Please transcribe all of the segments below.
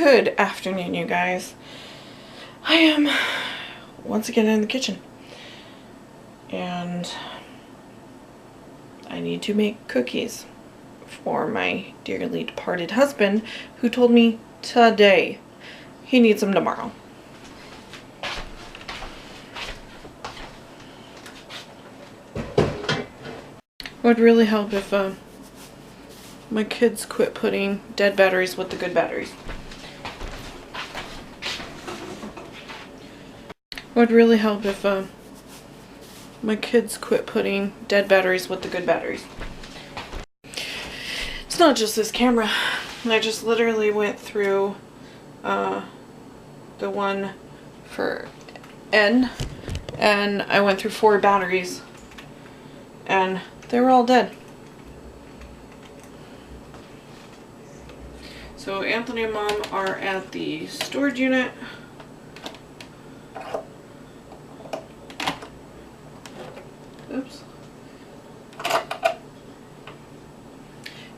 Good afternoon, you guys. I am once again in the kitchen and I need to make cookies for my dearly departed husband, who told me today he needs them tomorrow. It would really help if my kids quit putting dead batteries with the good batteries. It would really help if my kids quit putting dead batteries with the good batteries. It's not just this camera. I just literally went through the one for N, and I went through 4 batteries and they were all dead. So Anthony and Mom are at the storage unit. Oops.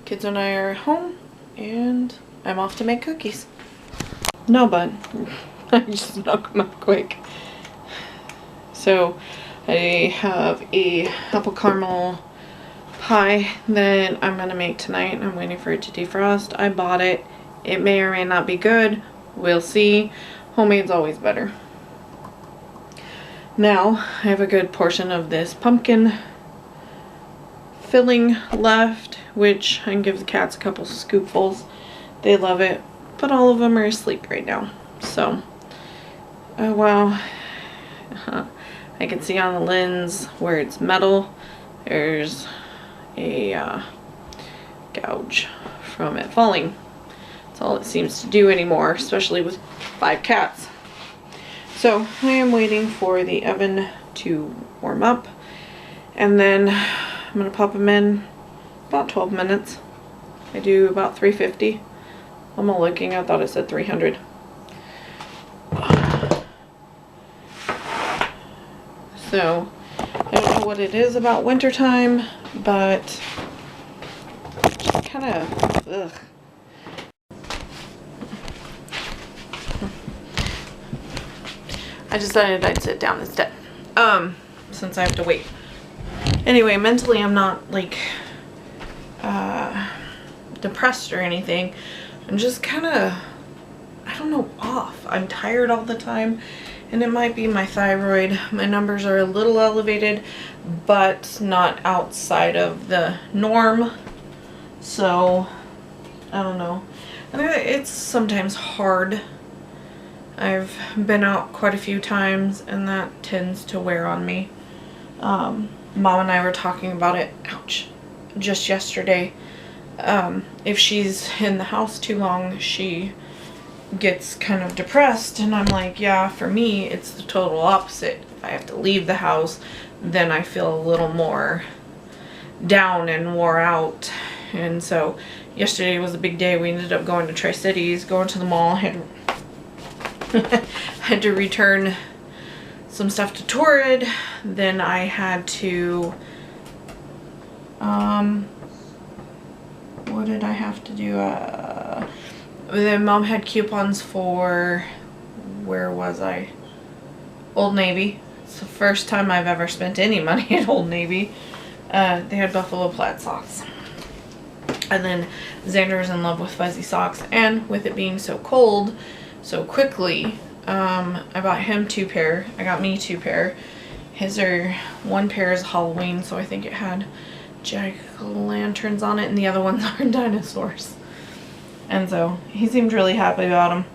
Kids and I are home and I'm off to make cookies. No, but I just knocked them out quick. So I have a apple caramel pie that I'm gonna make tonight. I'm waiting for it to defrost. I bought it. It may or may not be good. We'll see. Homemade's always better. Now I have a good portion of this pumpkin filling left, which I can give the cats a couple scoopfuls. They love it, but all of them are asleep right now. So, oh wow. I can see on the lens where it's metal, there's a gouge from it falling. That's all it seems to do anymore, especially with 5 cats. So I am waiting for the oven to warm up, and then I'm going to pop them in about 12 minutes. I do about 350. I'm not looking, I thought it said 300. So I don't know what it is about winter time, but kind of ugh. I decided I'd sit down instead, since I have to wait. Anyway, mentally I'm not like depressed or anything. I'm just kind of, I don't know, off. I'm tired all the time, and it might be my thyroid. My numbers are a little elevated, but not outside of the norm. So I don't know. And it's sometimes hard. I've been out quite a few times and that tends to wear on me. Mom and I were talking about it, ouch, just yesterday. If she's in the house too long, she gets kind of depressed, and I'm like, yeah, for me it's the total opposite. If I have to leave the house, then I feel a little more down and wore out. And so yesterday was a big day. We ended up going to Tri-Cities, going to the mall, had to return some stuff to Torrid. Then I had to what did I have to do? Then Mom had coupons for, where was I? Old Navy. It's the first time I've ever spent any money at Old Navy. They had Buffalo plaid socks. And then Xander is in love with fuzzy socks, and with it being so cold so quickly, I bought him 2 pair. I got me 2 pair. His are, 1 pair is Halloween, so I think it had jack-o'-lanterns on it, and the other ones are dinosaurs. And so he seemed really happy about them.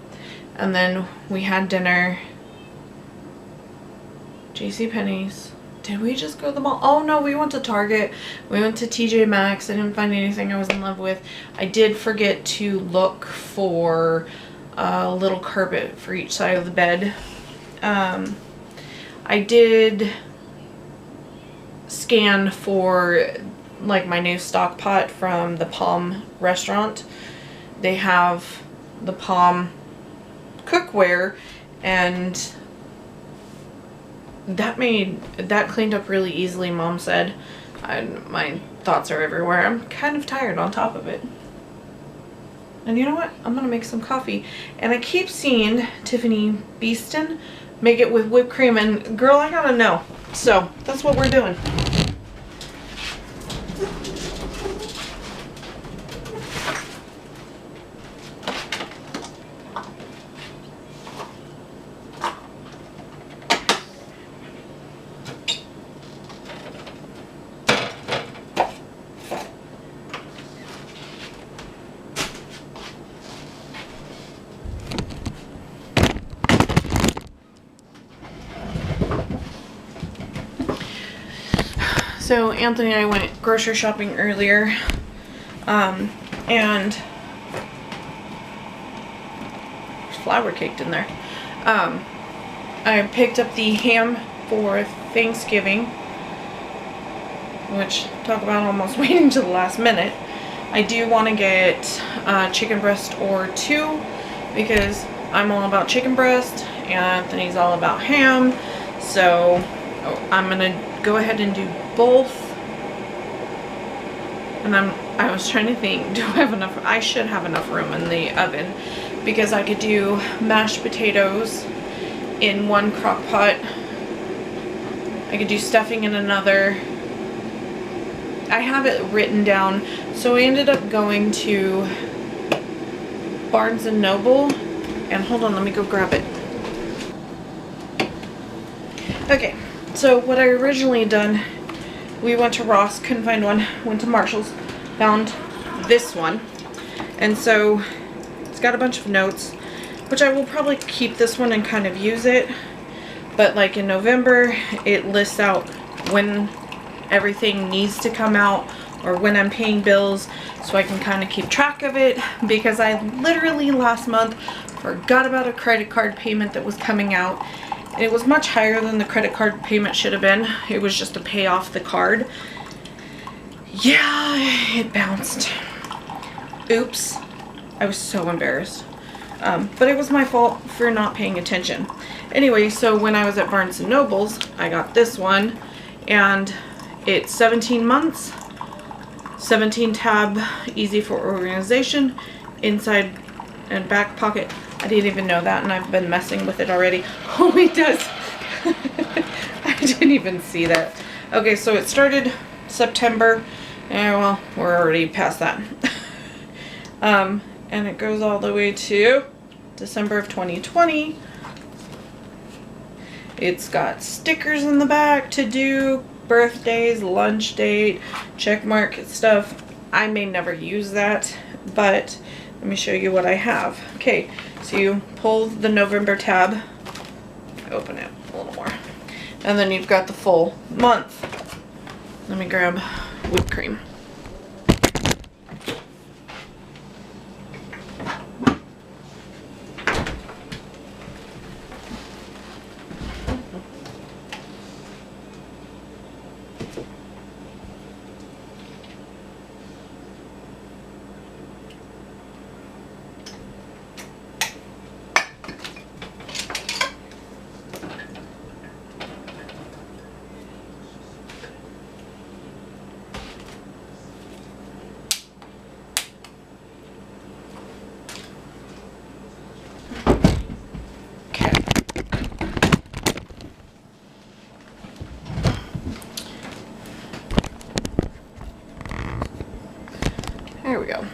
And then we had dinner. JCPenney's. Did we just go to the mall? Oh no, we went to Target. We went to TJ Maxx. I didn't find anything I was in love with. I did forget to look for a little carpet for each side of the bed. I did scan for like my new stock pot from the Palm restaurant. They have the Palm cookware, and that cleaned up really easily, Mom said. My thoughts are everywhere. I'm kind of tired on top of it. And you know what? I'm gonna make some coffee. And I keep seeing Tiffany Beeston make it with whipped cream, and girl, I gotta know. So that's what we're doing. So Anthony and I went grocery shopping earlier, and there's flour caked in there. I picked up the ham for Thanksgiving, which, talk about almost waiting to the last minute. I do want to get chicken breast or two, because I'm all about chicken breast and Anthony's all about ham. So I'm gonna go ahead and do both. And I was trying to think, do I have enough? I should have enough room in the oven, because I could do mashed potatoes in one crock pot. I could do stuffing in another. I have it written down. So I ended up going to Barnes and Noble, and hold on, let me go grab it. Okay, so what I originally done, we went to Ross, couldn't find one, went to Marshall's, found this one, and so it's got a bunch of notes, which I will probably keep this one and kind of use it, but like in November, it lists out when everything needs to come out, or when I'm paying bills, so I can kind of keep track of it, because I literally last month forgot about a credit card payment that was coming out. It was much higher than the credit card payment should have been. It was just to pay off the card. Yeah, it bounced. Oops. I was so embarrassed. But it was my fault for not paying attention. Anyway, so when I was at Barnes & Noble's, I got this one. And it's 17 months. 17 tab, easy for organization. Inside and back pocket. I didn't even know that, and I've been messing with it already. Oh, it does. I didn't even see that. Okay, so it started September. Yeah, well, we're already past that. And it goes all the way to December of 2020. It's got stickers in the back to do, birthdays, lunch date, check mark stuff. I may never use that, but let me show you what I have. Okay, so you pull the November tab, open it a little more, and then you've got the full month. Let me grab whipped cream. There we go.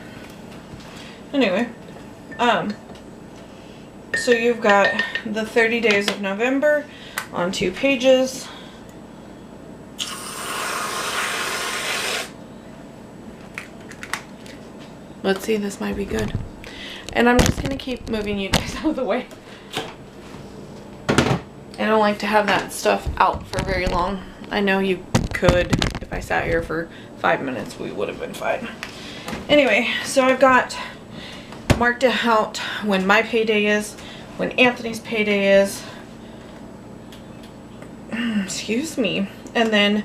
Anyway, so you've got the 30 days of November on 2 pages. Let's see, this might be good. And I'm just gonna keep moving you guys out of the way. I don't like to have that stuff out for very long. I know you could, if I sat here for 5 minutes, we would have been fine. Anyway, so I've got marked out when my payday is, when Anthony's payday is. Excuse me. And then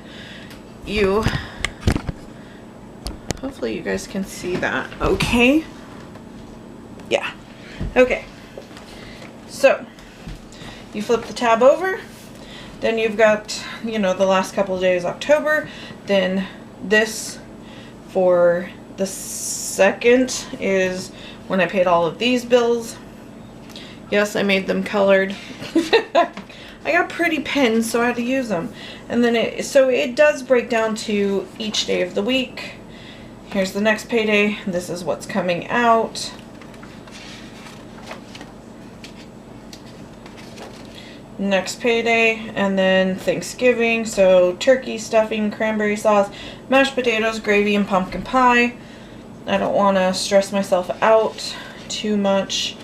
you, hopefully you guys can see that. Okay. Yeah. Okay. So you flip the tab over, then you've got, you know, the last couple of days, October, then this for the second is when I paid all of these bills. Yes, I made them colored. I got pretty pens, so I had to use them. And then it does break down to each day of the week. Here's the next payday. This is what's coming out. Next payday, and then Thanksgiving. So turkey, stuffing, cranberry sauce, mashed potatoes, gravy, and pumpkin pie. I don't want to stress myself out too much,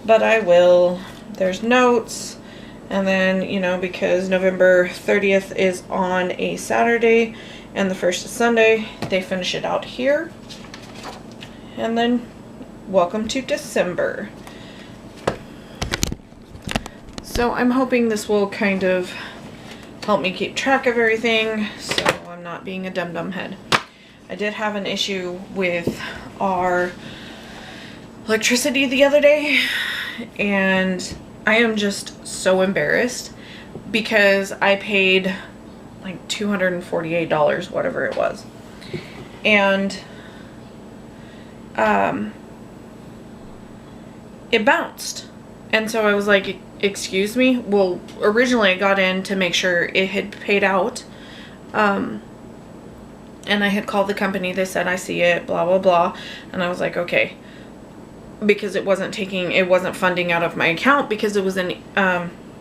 but I will. There's notes, and then, you know, because November 30th is on a Saturday and the 1st is Sunday, they finish it out here. And then welcome to December. So I'm hoping this will kind of help me keep track of everything, so I'm not being a dum-dum head. I did have an issue with our electricity the other day, and I am just so embarrassed because I paid like $248, whatever it was. And it bounced. And so I was like, excuse me? Well, originally I got in to make sure it had paid out. And I had called the company. They said, I see it, blah, blah, blah. And I was like, okay. Because it wasn't funding out of my account because it was an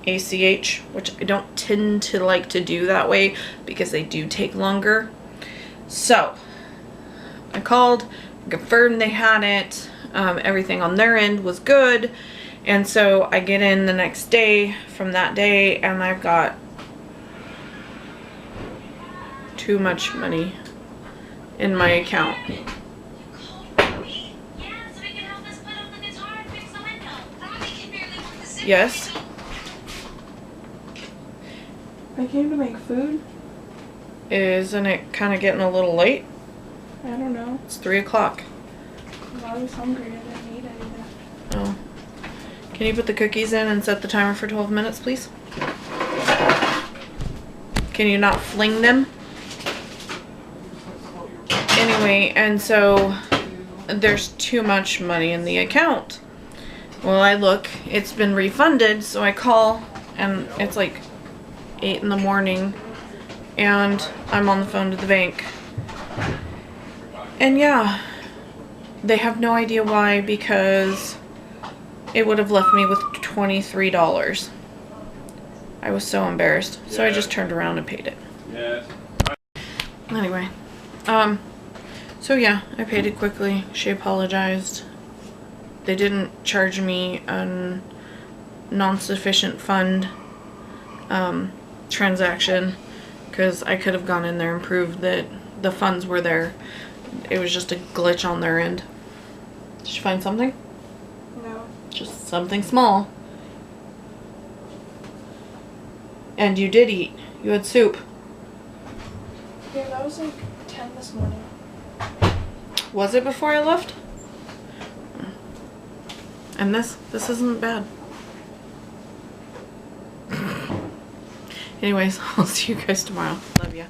ACH, which I don't tend to like to do that way because they do take longer. So I called, confirmed they had it. Everything on their end was good. And so I get in the next day from that day, and I've got too much money in my account. Yes? I came to make food. Isn't it kind of getting a little late? I don't know. It's 3 o'clock. I was hungry. I didn't eat anything. Oh. Can you put the cookies in and set the timer for 12 minutes, please? Can you not fling them? Anyway, and so there's too much money in the account. Well, I look, it's been refunded, so I call, and it's like 8 in the morning, and I'm on the phone to the bank. And yeah, they have no idea why, because it would have left me with $23. I was so embarrassed. So I just turned around and paid it. Yes. Anyway. So yeah, I paid it quickly. She apologized. They didn't charge me a non-sufficient fund transaction because I could have gone in there and proved that the funds were there. It was just a glitch on their end. Did you find something? No. Just something small. And you did eat. You had soup. Yeah, that was like 10 this morning. Was it before I left? And this isn't bad. Anyways, I'll see you guys tomorrow. Love ya.